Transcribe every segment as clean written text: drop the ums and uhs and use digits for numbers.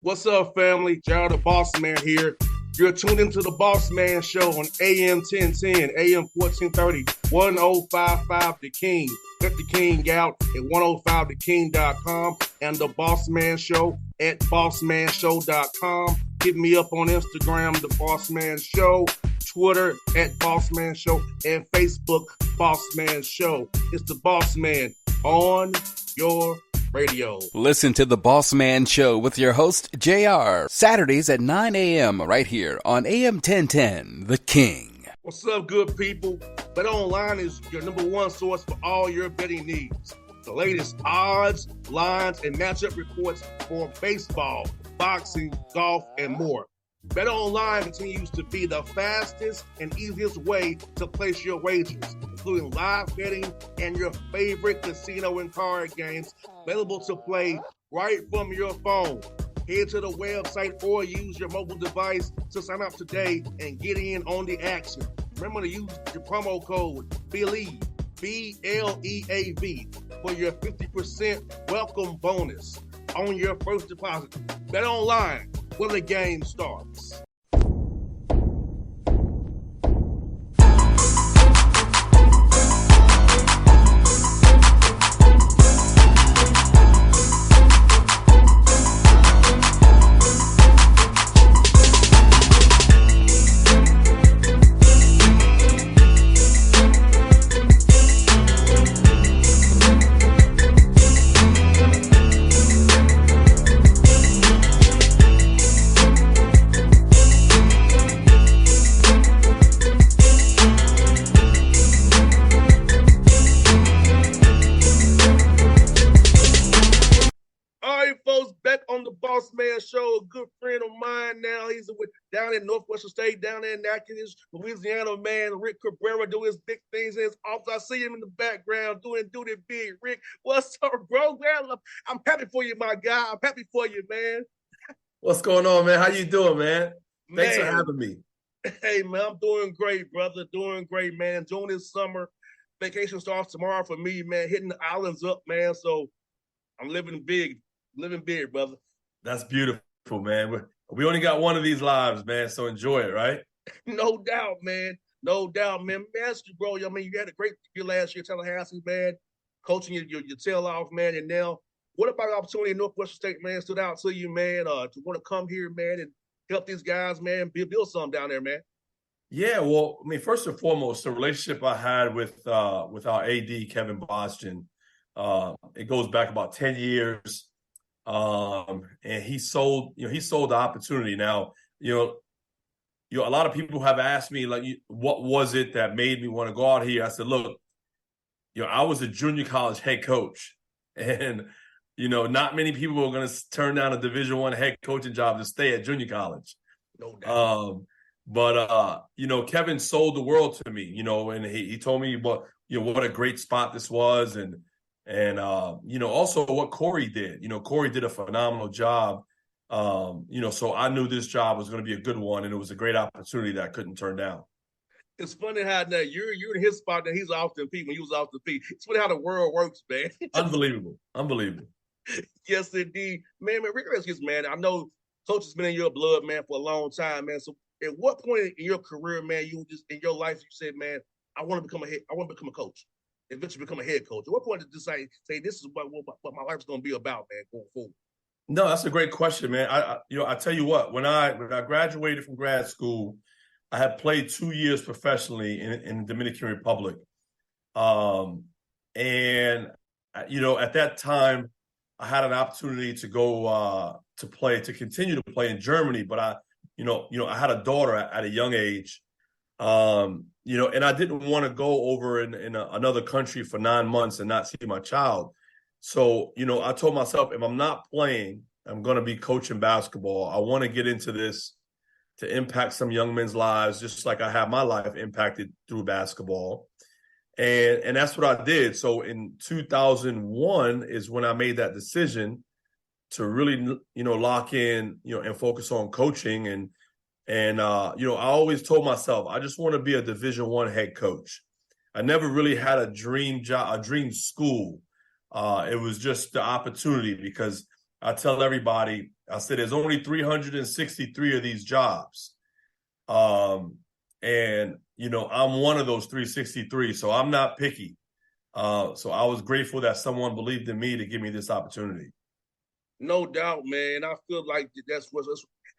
What's up, family? Jared the Bossman here. You're tuned into the Bossman Show on AM 1010, AM 1430, 1055 The King. Let the King out at 105theking.com and the Bossman Show at bossmanshow.com. Hit me up on Instagram, The Bossman Show, Twitter at Bossman Show, and Facebook, Bossman Show. It's the Bossman on your radio. Listen to the Bossman Show with your host, JR, Saturdays at 9 a.m. right here on AM 1010, The King. What's up, good people? BetOnline is your number one source for all your betting needs. The latest odds, lines, and matchup reports for baseball, boxing, golf, and more. BetOnline continues to be the fastest and easiest way to place your wagers, including live betting and your favorite casino and card games available to play right from your phone. Head to the website or use your mobile device to sign up today and get in on the action. Remember to use your promo code BELIEVE, BLEAV, for your 50% welcome bonus on your first deposit. BetOnline, where the game starts. Bossman Show, a good friend of mine now. He's down in Northwestern State, down there in Natchitoches, Louisiana, man. Rick Cabrera doing his big things in his office. I see him in the background doing it big. Rick, what's up, bro? Man, I'm happy for you, my guy. I'm happy for you, man. What's going on, man? How you doing, man? Thanks for having me. Hey, man, I'm doing great, brother. Doing great, man. Enjoying this summer. Vacation starts tomorrow for me, man. Hitting the islands up, man. So I'm living big, brother. That's beautiful, man. We only got one of these lives, man, so enjoy it, right? No doubt, man. No doubt, man. Ask you, bro. I mean, you had a great year last year, Tallahassee, man. Coaching your tail off, man. And now, what about the opportunity in Northwestern State, man, stood out to you, man, to want to come here, man, and help these guys, man, build something down there, man? Yeah, well, I mean, first and foremost, the relationship I had with our AD, Kevin Bossman, it goes back about 10 years. And he sold the opportunity. Now, a lot of people have asked me, like, what was it that made me want to go out here? I said, look, I was a junior college head coach, and, not many people are going to turn down a Division I head coaching job to stay at junior college. No doubt. But Kevin sold the world to me, and he told me what a great spot this was. And also what Corey did. Corey did a phenomenal job. So I knew this job was going to be a good one, and it was a great opportunity that I couldn't turn down. It's funny how now you're in his spot, and he's off the feet when he was off the feet. It's funny how the world works, man. Unbelievable. Yes, indeed. Man, Rick Redskins, man, I know coach has been in your blood, man, for a long time, man. So at what point in your career, man, you just in your life, you said, man, I want to become a coach? Eventually become a head coach? At what point did you say this is what my life's going to be about, man, going forward? No, that's a great question, man. I tell you what, when I graduated from grad school, I had played 2 years professionally in the Dominican Republic. And at that time, I had an opportunity to go to continue to play in Germany, but I had a daughter at a young age. And I didn't want to go over in another country for 9 months and not see my child. So, I told myself, if I'm not playing, I'm going to be coaching basketball. I want to get into this to impact some young men's lives, just like I have my life impacted through basketball. And that's what I did. So in 2001 is when I made that decision to really, lock in, and focus on coaching. And I always told myself, I just want to be a Division I head coach. I never really had a dream job, a dream school. It was just the opportunity, because I tell everybody, I said, there's only 363 of these jobs. And, I'm one of those 363, so I'm not picky. So I was grateful that someone believed in me to give me this opportunity. No doubt, man. I feel like that's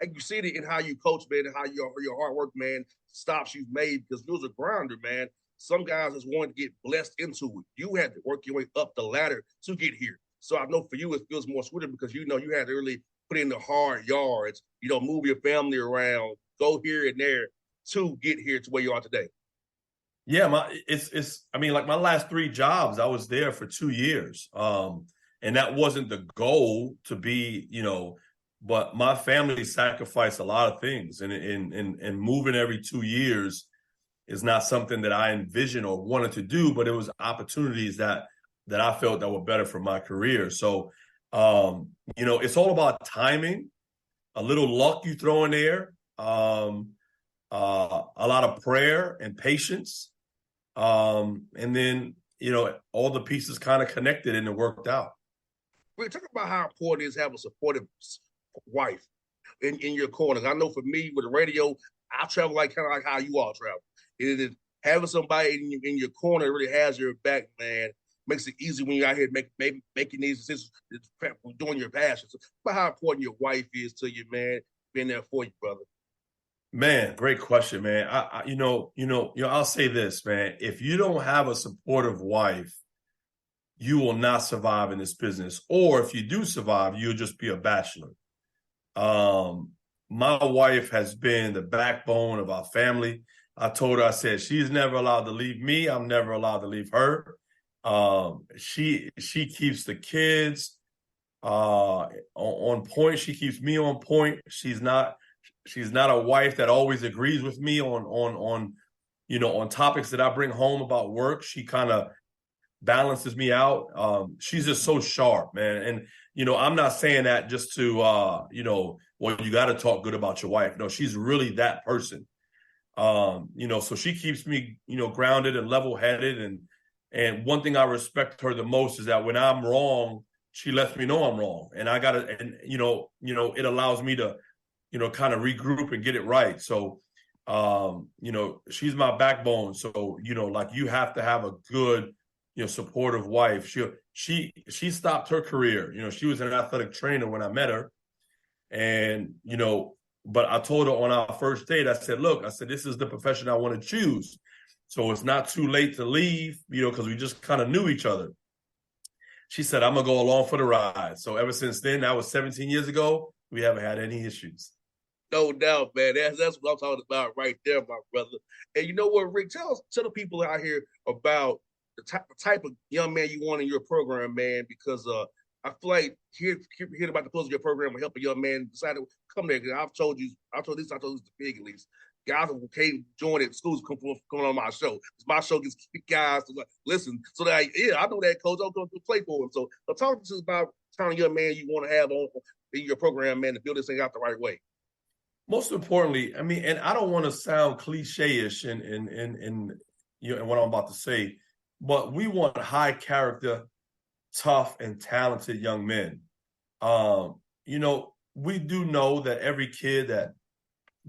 and you see it in how you coach, man, and how your hard work, man, stops you've made, because you was a grinder, man. Some guys just wanted to get blessed into it. You had to work your way up the ladder to get here. So I know for you it feels more sweeter because you had to really put in the hard yards, move your family around, go here and there to get here to where you are today. Yeah, my last 3 jobs, I was there for 2 years. And that wasn't the goal to be, but my family sacrificed a lot of things, and moving every 2 years is not something that I envisioned or wanted to do, but it was opportunities that I felt that were better for my career. So, it's all about timing, a little luck you throw in there, a lot of prayer and patience. And then, all the pieces kind of connected and it worked out. We're talking about how important it is to have a supportive wife in your corners. I know for me with the radio, I travel kind of like how you all travel. It is having somebody in your corner really has your back, man. Makes it easy when you're out here making these decisions, doing your passion. So about how important your wife is to you, man, being there for you, brother. Man, great question, man. I'll say this, man. If you don't have a supportive wife, you will not survive in this business. Or if you do survive, you'll just be a bachelor. My wife has been the backbone of our family. I told her, I said, she's never allowed to leave me. I'm never allowed to leave her. She keeps the kids on point. She keeps me on point. She's not a wife that always agrees with me on topics that I bring home about work. She kind of balances me out. She's just so sharp, man. And, I'm not saying that just to, you got to talk good about your wife. No, she's really that person. So she keeps me, grounded and level-headed. And one thing I respect her the most is that when I'm wrong, she lets me know I'm wrong. And it allows me to, kind of regroup and get it right. So, she's my backbone. So, you have to have a good, supportive wife. She stopped her career. She was an athletic trainer when I met her. And, but I told her on our first date, I said, look, this is the profession I want to choose. So it's not too late to leave, because we just kind of knew each other. She said, I'm going to go along for the ride. So ever since then, that was 17 years ago, we haven't had any issues. No doubt, man. That's what I'm talking about right there, my brother. And you know what, Rick? Tell the people out here about the type of young man you want in your program, man, because I feel like hearing about the close of your program will help a young man decide to come there. I've told this to Big at least. Guys who came join it, schools come on my show. My show gets guys to listen. So that I know that coach. I'll go to play for him. So talk to us about the kind of young man you want to have on in your program, man, to build this thing out the right way. Most importantly, and I don't want to sound cliche-ish in what I'm about to say, but we want high character, tough and talented young men. We do know that every kid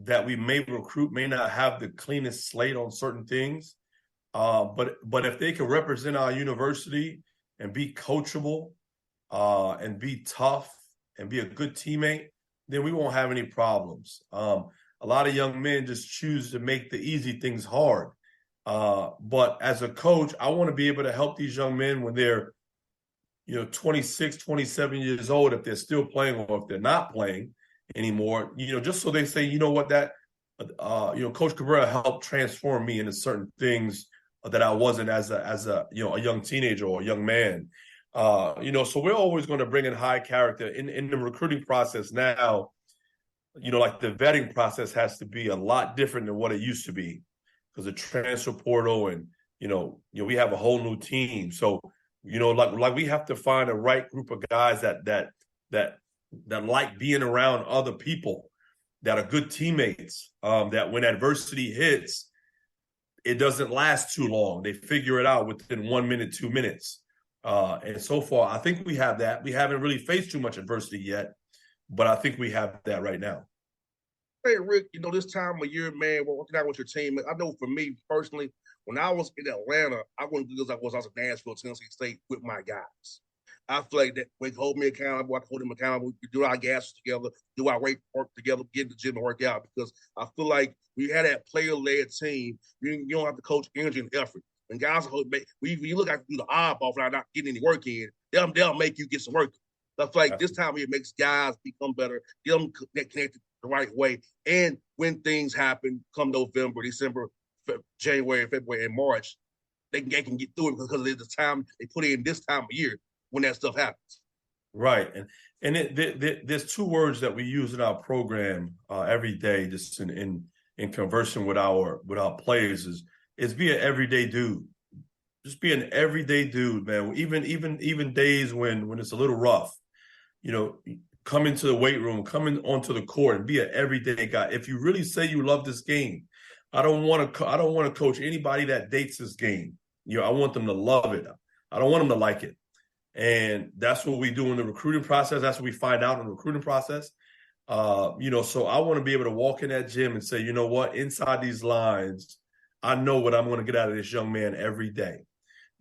that we may recruit may not have the cleanest slate on certain things. But if they can represent our university and be coachable and be tough and be a good teammate, then we won't have any problems. A lot of young men just choose to make the easy things hard. But as a coach, I want to be able to help these young men when they're 26, 27 years old, if they're still playing or if they're not playing anymore, just so they say, Coach Cabrera helped transform me into certain things that I wasn't as a young teenager or a young man. So we're always going to bring in high character in the recruiting process now. Like the vetting process has to be a lot different than what it used to be because the transfer portal and, we have a whole new team. So, like we have to find the right group of guys that like being around other people, that are good teammates, that when adversity hits, it doesn't last too long. They figure it out within 1 minute, 2 minutes. And so far, I think we have that. We haven't really faced too much adversity yet. but I think we have that right now. Hey, Rick, this time of year, man, working out with your team, I know for me personally, when I was in Atlanta, I wouldn't do this like I was in Nashville, Tennessee State with my guys. I feel like that they hold me accountable. I can hold them accountable. We do our gases together, do our weight work together, get in the gym and work out. Because I feel like we had that player-led team. You don't have to coach energy and effort. And guys, you look like do the oddball for not getting any work in. They'll make you get some work. I feel like this time of year makes guys become better, get them connected the right way. And when things happen, come November, December, January, February, and March, they can get through it because of the time they put in this time of year when that stuff happens. Right. And there's two words that we use in our program every day, just in conversing with our players is be an everyday dude. Just be an everyday dude, man. Even days when it's a little rough, come into the weight room, come onto the court and be an everyday guy. If you really say you love this game, I don't want to coach anybody that dates this game. I want them to love it. I don't want them to like it. And that's what we do in the recruiting process. That's what we find out in the recruiting process. So I want to be able to walk in that gym and say, you know what, inside these lines, I know what I'm going to get out of this young man every day.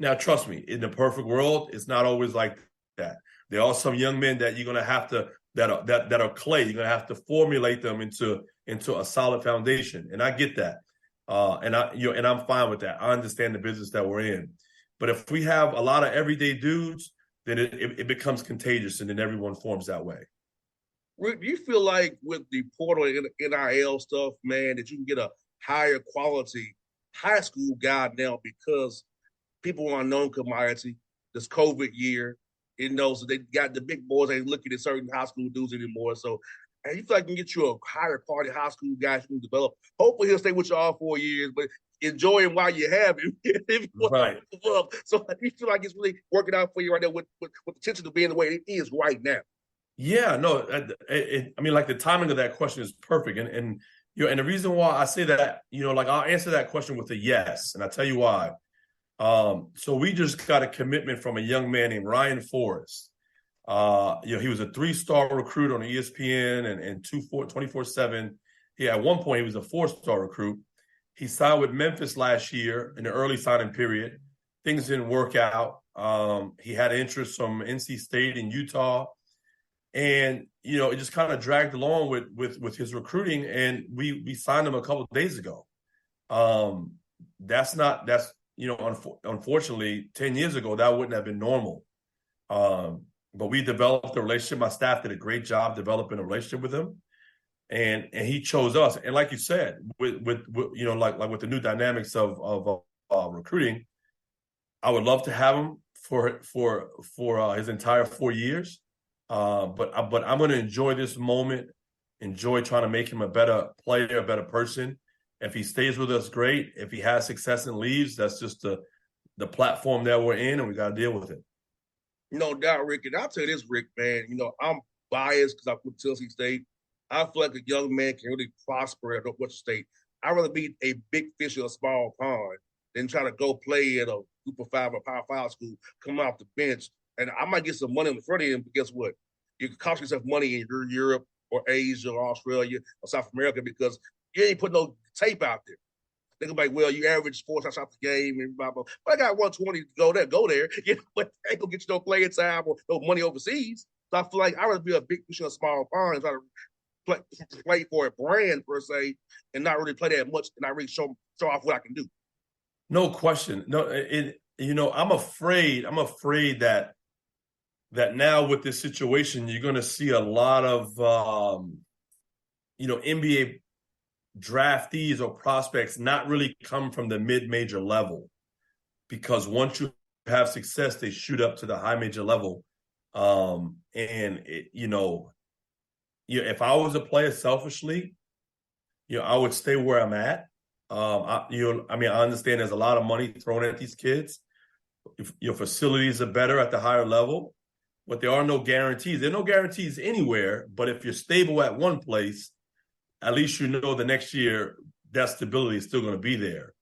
Now, trust me, in the perfect world, it's not always like that. There are some young men that you're going to have to that are clay. You're going to have to formulate them into a solid foundation, and I get that. And I'm fine with that. I understand the business that we're in. But if we have a lot of everyday dudes, then it becomes contagious, and then everyone forms that way. Rick, do you feel like with the portal and NIL stuff, man, that you can get a higher quality high school guy now because people are unknown commodity this COVID year, so they got the big boys ain't looking at certain high school dudes anymore. So you feel like you can get you a higher quality high school guy you can develop. Hopefully he'll stay with you all 4 years, but enjoy him while you have him. Right. So you feel like it's really working out for you right now with potential to being the way it is right now. Yeah, no, I mean, like the timing of that question is perfect. And the reason why I say that, I'll answer that question with a yes. And I'll tell you why. So we just got a commitment from a young man named Ryan Forrest. He was a 3-star recruit on ESPN and 24/7. At one point, he was a 4-star recruit. He signed with Memphis last year in the early signing period. Things didn't work out. He had interest from NC State and Utah. And, it just kind of dragged along with his recruiting. And we signed him a couple of days ago. Unfortunately, 10 years ago, that wouldn't have been normal. But we developed a relationship. My staff did a great job developing a relationship with him. And he chose us. And like you said, with the new dynamics of recruiting, I would love to have him for his entire 4 years. But I'm going to enjoy this moment, enjoy trying to make him a better player, a better person. If he stays with us, great. If he has success and leaves, that's just the platform that we're in, and we got to deal with it. No doubt, Rick. And I'll tell you this, Rick, man, I'm biased because I put Tennessee State. I feel like a young man can really prosper at Northwestern State. I'd rather be a big fish in a small pond than try to go play at a Group of 5 or Power 5 school, come off the bench. And I might get some money on the front end, but guess what? You can cost yourself money in Europe or Asia or Australia or South America because you ain't put no tape out there. They can be like, well, you average 4 shots out the game and blah, blah. But I got 120 to go there. But they ain't going to get you no playing time or no money overseas. So I feel like I'd rather be a big fish in a small pond and try to play for a brand, per se, and not really play that much and not really show off what I can do. No question. No, I'm afraid that now with this situation, you're going to see a lot of, NBA draftees or prospects not really come from the mid-major level, because once you have success, they shoot up to the high major level. If I was a player selfishly, I would stay where I'm at. I understand there's a lot of money thrown at these kids. If your facilities are better at the higher level, but there are no guarantees. There are no guarantees anywhere. But if you're stable at one place, at least the next year that stability is still going to be there.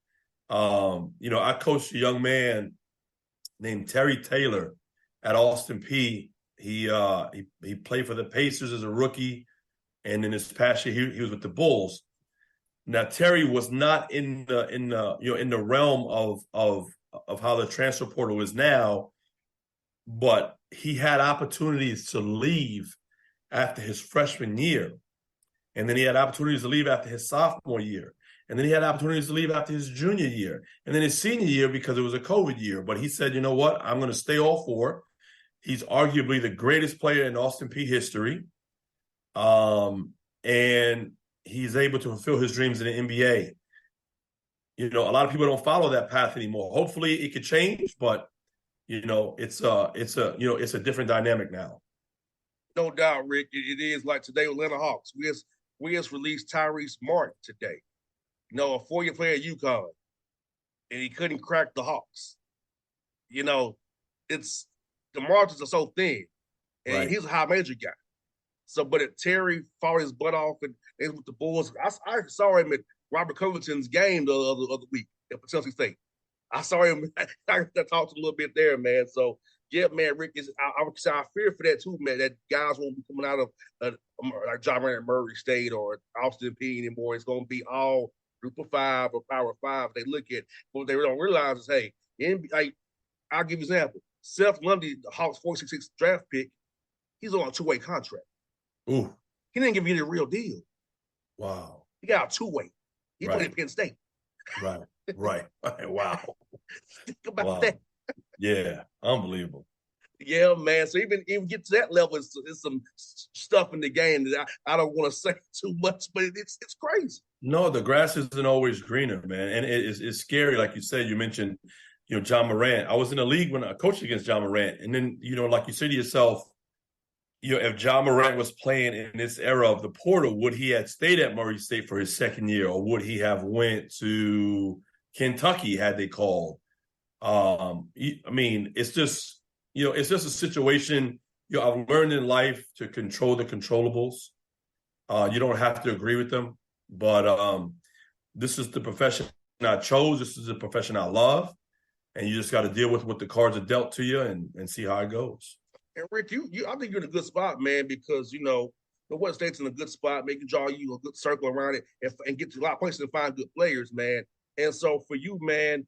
I coached a young man named Terry Taylor at Austin Peay He played for the Pacers as a rookie, and in his past year he was with the Bulls. Now Terry was not in the realm of how the transfer portal is now, but he had opportunities to leave after his freshman year, and then he had opportunities to leave after his sophomore year, and then he had opportunities to leave after his junior year, and then his senior year because it was a COVID year. But he said, you know what, I'm going to stay all four. He's arguably the greatest player in Austin Peay history. And he's able to fulfill his dreams in the NBA. You know, a lot of people don't follow that path anymore. Hopefully it could change, but you know, it's a different dynamic now. No doubt, Rick. It is like today with Atlanta Hawks. We just released Tyrese Martin today. You know, a 4-year player at UConn, and he couldn't crack the Hawks. You know, it's the margins are so thin, and Right. he's a high major guy. So, but if Terry fought his butt off and with the Bulls, I saw him at Robert Covington's game the other week at Tennessee State. I saw him. I talked a little bit there, man. So, yeah, man, Rick is. I fear for that too, man. That guys won't be coming out of like John Moran at Murray State or Austin Peay anymore. It's going to be all Group of Five or Power Five. They look at what they don't realize is, hey, like I'll give you an example. Seth Lundy, the Hawks 466 draft pick, he's on a 2-way contract. Ooh, He didn't give you the real deal. wow. He got a 2-way. He Right. played at Penn State. Right. Wow. Think about Wow. that. Yeah, unbelievable. Yeah, man. So even get to that level, it's some stuff in the game that I don't want to say too much, but it's crazy. No, the grass isn't always greener, man, and it's scary. Like you said, you mentioned, John Morant. I was in a league when I coached against John Morant, and then like you say to yourself, if John Morant was playing in this era of the portal, would he have stayed at Murray State for his second year, or would he have went to Kentucky had they called? I mean, it's just a situation. I've learned in life to control the controllables. You don't have to agree with them, but this is the profession I chose. This is the profession I love, and you just got to deal with what the cards are dealt to you and see how it goes. And Rick, I think you're in a good spot, man, because the West State's in a good spot, making draw you a good circle around it and get to a lot of places and find good players, man. And so for you, man,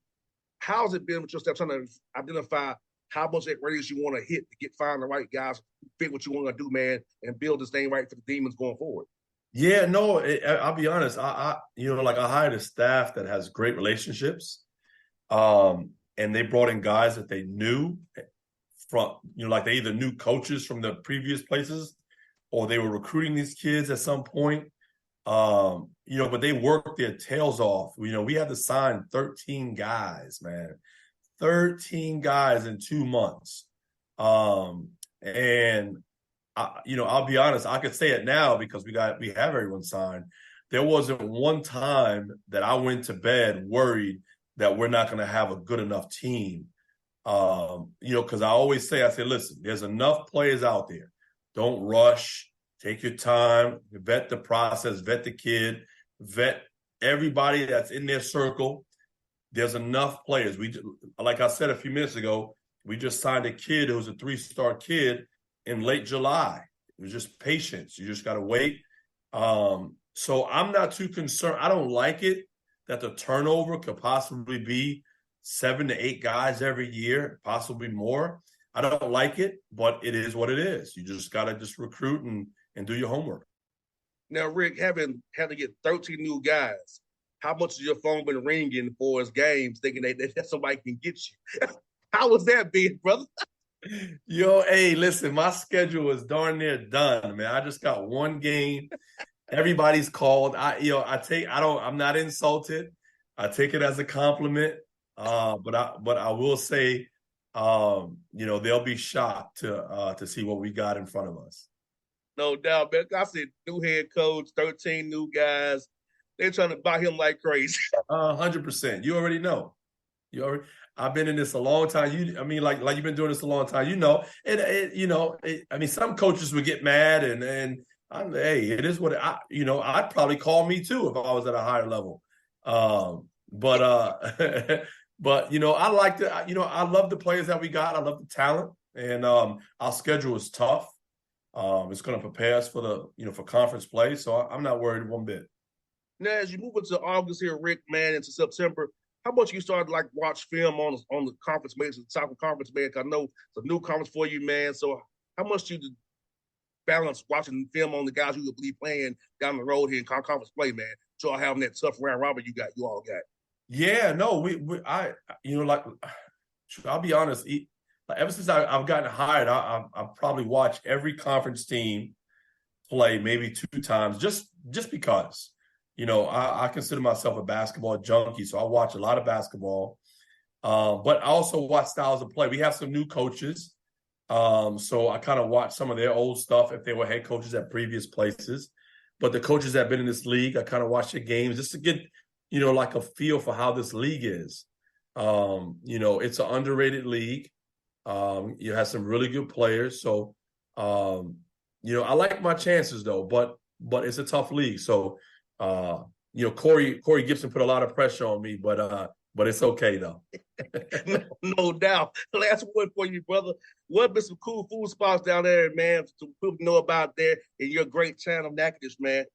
how's it been with your step trying to identify how much that radius you want to hit to find the right guys, fit what you want to do, man, and build this thing right for the Demons going forward? Yeah, no, I'll be honest. I hired a staff that has great relationships, and they brought in guys that they knew from, like they either knew coaches from the previous places, or they were recruiting these kids at some point. But they worked their tails off. We had to sign 13 guys, man, 13 guys in 2 months. And I'll be honest, I could say it now because we have everyone signed. There wasn't one time that I went to bed worried that we're not going to have a good enough team. Because I always say, listen, there's enough players out there. Don't rush. Take your time. Vet the process. Vet the kid. Vet everybody that's in their circle. There's enough players. Like I said a few minutes ago, we just signed a kid who was a 3-star kid in late July. It was just patience. You just got to wait. So I'm not too concerned. I don't like it that the turnover could possibly be 7 to 8 guys every year, possibly more. I don't like it, but it is what it is. You just got to just recruit and do your homework. Now, Rick, having had to get 13 new guys, how much has your phone been ringing for his games thinking that somebody can get you? How was that being, brother? Hey, listen, my schedule is darn near done, man. I just got one game. Everybody's called. I'm not insulted. I take it as a compliment. But I will say, they'll be shocked to see what we got in front of us. No doubt, man. I said new head coach, 13 new guys. They're trying to buy him like crazy. 100%. You already know. I've been in this a long time. Like you've been doing this a long time. Some coaches would get mad, and it is what I'd probably call me too if I was at a higher level. But I like I love the players that we got. I love the talent. And our schedule is tough. It's going to prepare us for for conference play. So I'm not worried one bit. Now, as you move into August here, Rick, man, into September, how much you started like watch film on the conference, the Southern Conference, man? 'Cause I know it's a new conference for you, man. So how much do you balance watching film on the guys you will be playing down the road here in conference play, man? So having that tough round robin you all got. Yeah, no, I'll be honest. Ever since I've gotten hired, I've probably watched every conference team play maybe 2 times, just because. I consider myself a basketball junkie, so I watch a lot of basketball. But I also watch styles of play. We have some new coaches, so I kind of watch some of their old stuff if they were head coaches at previous places. But the coaches that have been in this league, I kind of watch their games just to get, like a feel for how this league is. It's an underrated league. You have some really good players. So, I like my chances though, but it's a tough league. So, Corey Gibson put a lot of pressure on me, but it's okay though. No doubt. Last one for you, brother. What been some cool food spots down there, man, so people know about there in your great town of Natchitoches, man?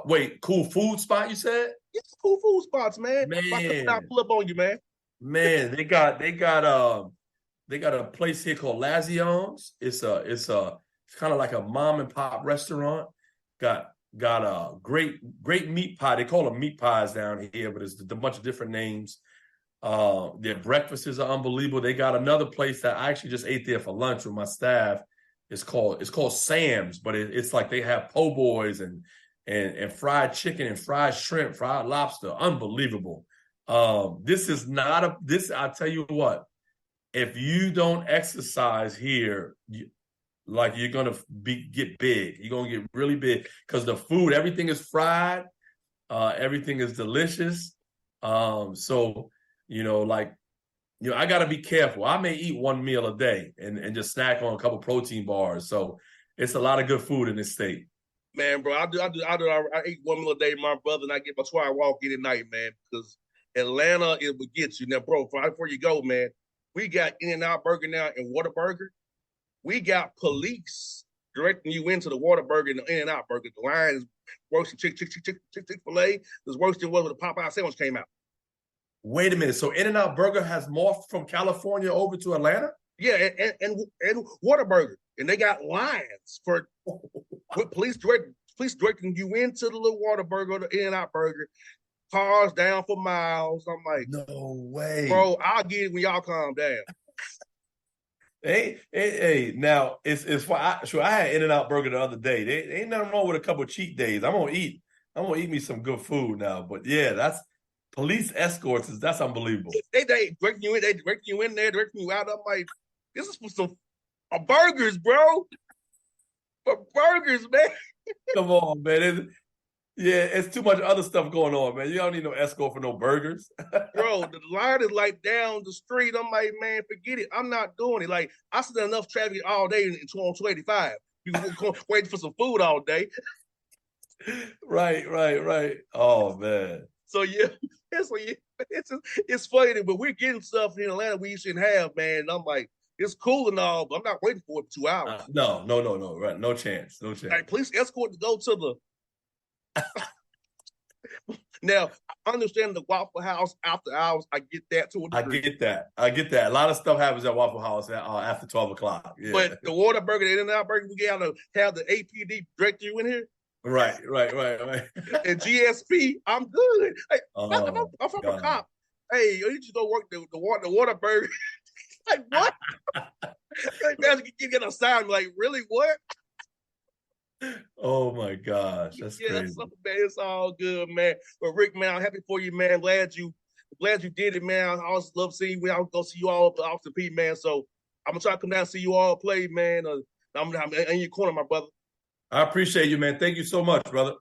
Wait, cool food spot you said? It's cool food spots, man. Man, I'll pull up on you, man. Man, they got a place here called Lazion's. It's kind of like a mom and pop restaurant. Got a great meat pie. They call them meat pies down here, but it's a bunch of different names. Their breakfasts are unbelievable. They got another place that I actually just ate there for lunch with my staff. It's called Sam's, but it's like they have po' boys and fried chicken and fried shrimp, fried lobster. Unbelievable. This is not I'll tell you what, if you don't exercise here, you're going to get big. You're going to get really big because the food, everything is fried. Everything is delicious. I got to be careful. I may eat one meal a day and just snack on a couple protein bars. So it's a lot of good food in this state. Man, bro, I eat one meal a day, my brother, and I get my try walk in at night, man, because Atlanta, it would get you. Now, bro, before you go, man, we got In-N-Out Burger now and Whataburger. We got police directing you into the Whataburger and the In-N-Out Burger. The line is worse than Chick-fil-A. It's worse than what the Popeye sandwich came out. Wait a minute. So In-N-Out Burger has morphed from California over to Atlanta? Yeah, and Whataburger. And they got lines for with police directing you into the little Whataburger, the In-N-Out Burger. Cars down for miles. I'm like, no way, bro. I'll get it when y'all calm down. Hey. Now I had In-N-Out Burger the other day. They ain't nothing wrong with a couple of cheat days. I'm gonna eat me some good food now. But yeah, that's police escorts. That's unbelievable. They directing you in. They directing you in there, directing you out. I'm like, this is for some burgers, bro. For burgers, man. Come on, man. It's too much other stuff going on, man. You don't need no escort for no burgers. Bro, the line is like down the street. I'm like, man, forget it. I'm not doing it. Like, I see enough traffic all day on 285. You waiting for some food all day. Right. Oh, man. So, yeah, it's funny, but we're getting stuff in Atlanta we shouldn't have, man. And I'm like, it's cool and all, but I'm not waiting for it for 2 hours. No. Right. No chance. Like, police escort to go to the Now, I understand the Waffle House after hours. I get that to a degree. I get that. A lot of stuff happens at Waffle House after 12 o'clock. Yeah. But the Whataburger, the In-N-Out Burger, we got to have the APD direct you in here. Right. And GSP, I'm good. Hey, I'm from a cop. Hey, you just go work the Whataburger. Like, what? Like, man, you get a sign like, really, what? Oh my gosh, that's crazy. So, man, it's all good, man. But Rick, man, I'm happy for you, man. Glad you did it, man. I always love seeing you. I'll go see you all at Austin P, man. So I'm gonna try to come down and see you all play, man. I'm in your corner, my brother. I appreciate you, man. Thank you so much, brother.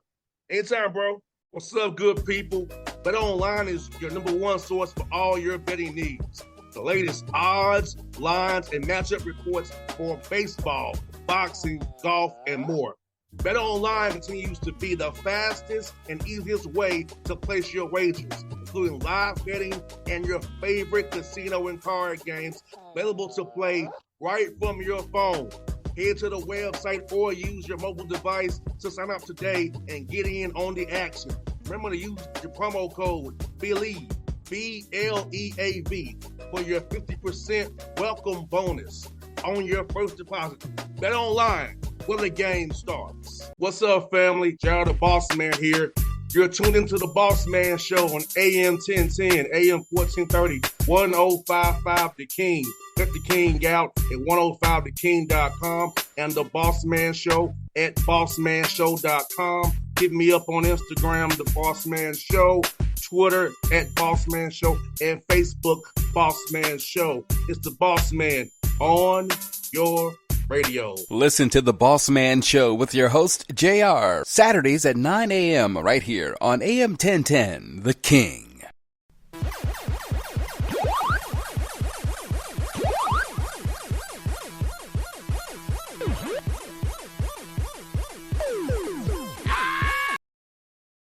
Anytime, bro. What's up, good people? Bet Online is your #1 source for all your betting needs. The latest odds, lines, and matchup reports for baseball, boxing, golf, and more. BetOnline continues to be the fastest and easiest way to place your wagers, including live betting and your favorite casino and card games available to play right from your phone. Head to the website or use your mobile device to sign up today and get in on the action. Remember to use the promo code BELIEVE, BLEAV, for your 50% welcome bonus on your first deposit. Bet online when the game starts. What's up, family? Jared the Bossman here. You're tuned into the Bossman Show on AM 1010, AM 1430, 1055 The King. Check The King out at 105theking.com and the Bossman Show at bossmanshow.com. Hit me up on Instagram, The Bossman Show, Twitter at Bossman Show, and Facebook, Bossman Show. It's the Bossman on your radio. Listen to The Bossman Show with your host, JR, Saturdays at 9 a.m. right here on AM 1010, The King.